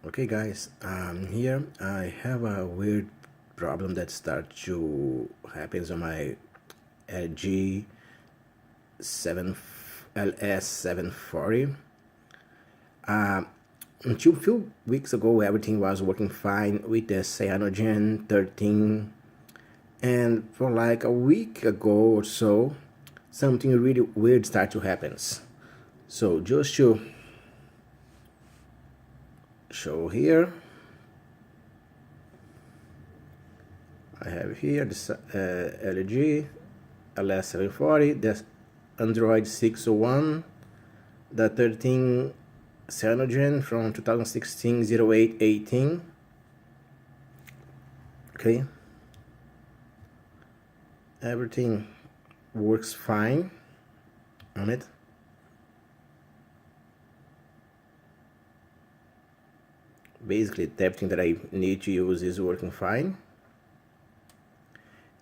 Okay guys, here I have a weird problem that starts to happens on my LG 7 LS740. Until a few weeks ago everything was working fine with the Cyanogen 13, and for like a week ago or so something really weird started to happen. So just to show here, I have here this LG LS740, the Android 601, the 13 Cyanogen from 2016 0818. Okay, everything works fine on it. Basically everything that I need to use is working fine,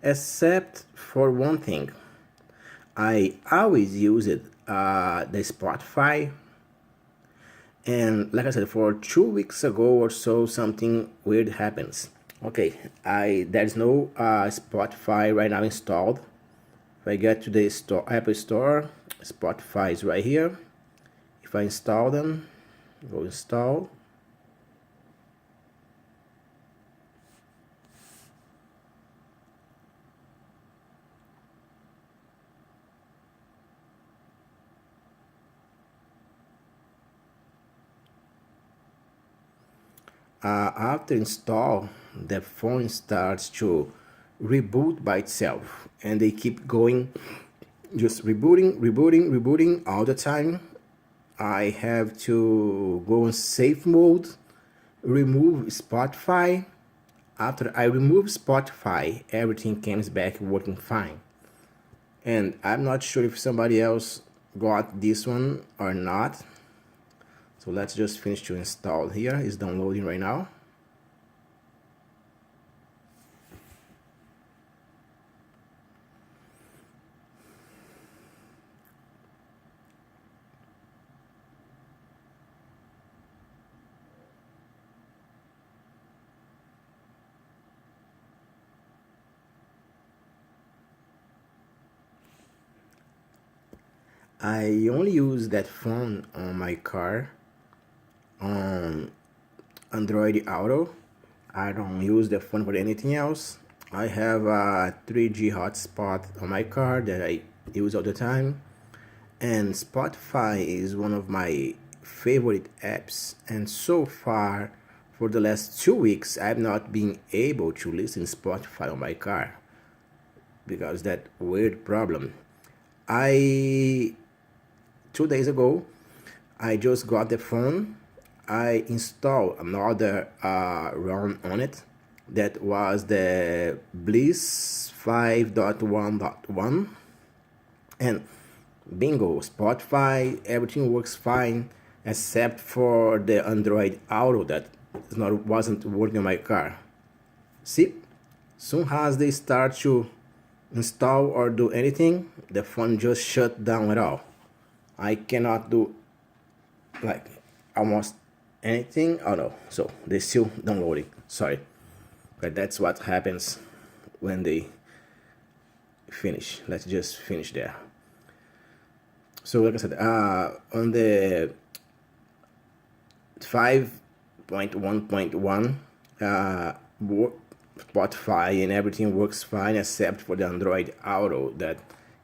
except for one thing. I always use it, the Spotify, and like I said, for 2 weeks ago or so something weird happens. Okay, there's no Spotify right now installed. If I get to the Apple Store, Spotify is right here. If I install them, go install. After install, the phone starts to reboot by itself, and they keep going, just rebooting all the time. I have to go in safe mode, remove Spotify. After I remove Spotify, everything comes back working fine. And I'm not sure if somebody else got this one or not. So let's just finish to install here. It's downloading right now. I only use that phone on my car on Android Auto. I don't use the phone for anything else. I have a 3G hotspot on my car that I use all the time, and Spotify is one of my favorite apps, and so far for the last 2 weeks I've not been able to listen Spotify on my car because that weird problem. I 2 days ago I just got the phone. I installed another ROM on it that was the Bliss 5.1.1, and bingo, Spotify, everything works fine except for the Android Auto that wasn't working on my car. See, soon as they start to install or do anything, the phone just shut down at all. I cannot do like almost anything. Oh no, so they still downloading, sorry, but that's what happens when they finish. Let's just finish there. So like I said, on the 5.1.1, Spotify and everything works fine except for the Android Auto that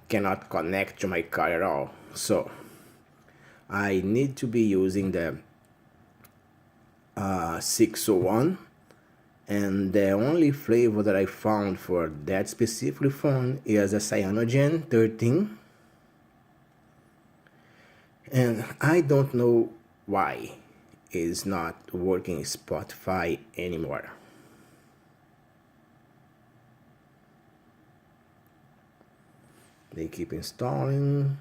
cannot connect to my car at all. So I need to be using the 601, and the only flavor that I found for that specific phone is a Cyanogen 13, and I don't know why it's not working Spotify anymore. They keep installing.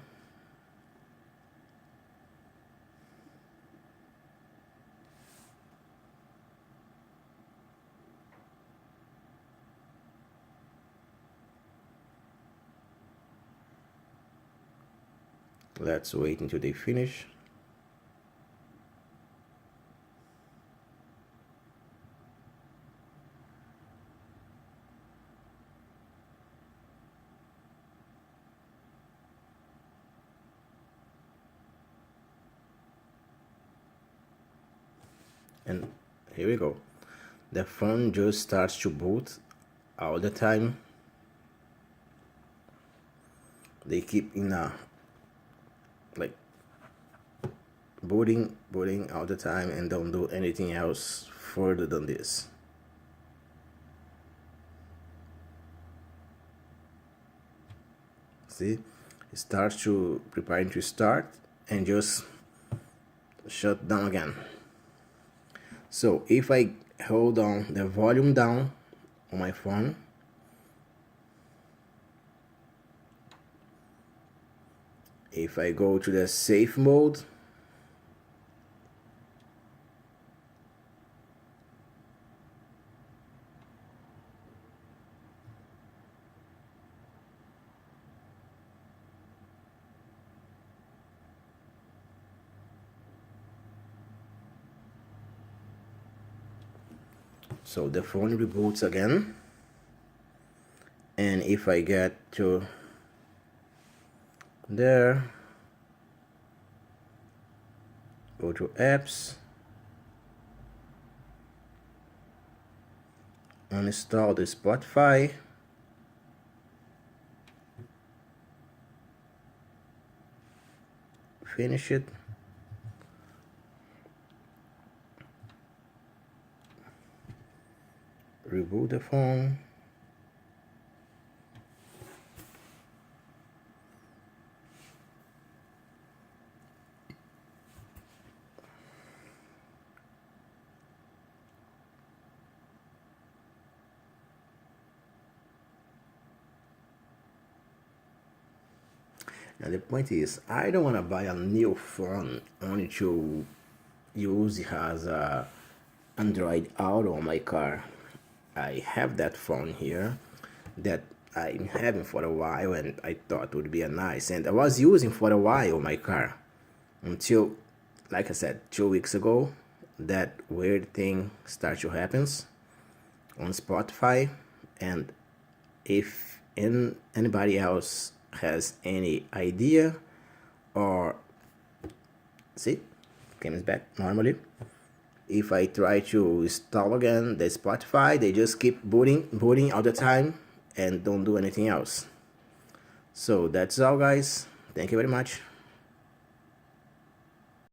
Let's wait until they finish. and here we go. The phone just starts to boot all the time. They keep in a like booting all the time and don't do anything else further than this. See, it starts to preparing to start and just shut down again. So if I hold on the volume down on my phone, if I go to the safe mode, so the phone reboots again, and if I get to there, go to apps, uninstall the Spotify, finish it, reboot the phone, and the point is, I don't want to buy a new phone only to use it as a Android Auto on my car. I have that phone here that I'm having for a while, and I thought would be a nice, and I was using for a while my car until, like I said, 2 weeks ago, that weird thing started to happen on Spotify. And if anybody else has any idea, or see, comes back normally. If I try to install again the Spotify, they just keep booting all the time and don't do anything else. So that's all, guys. Thank you very much.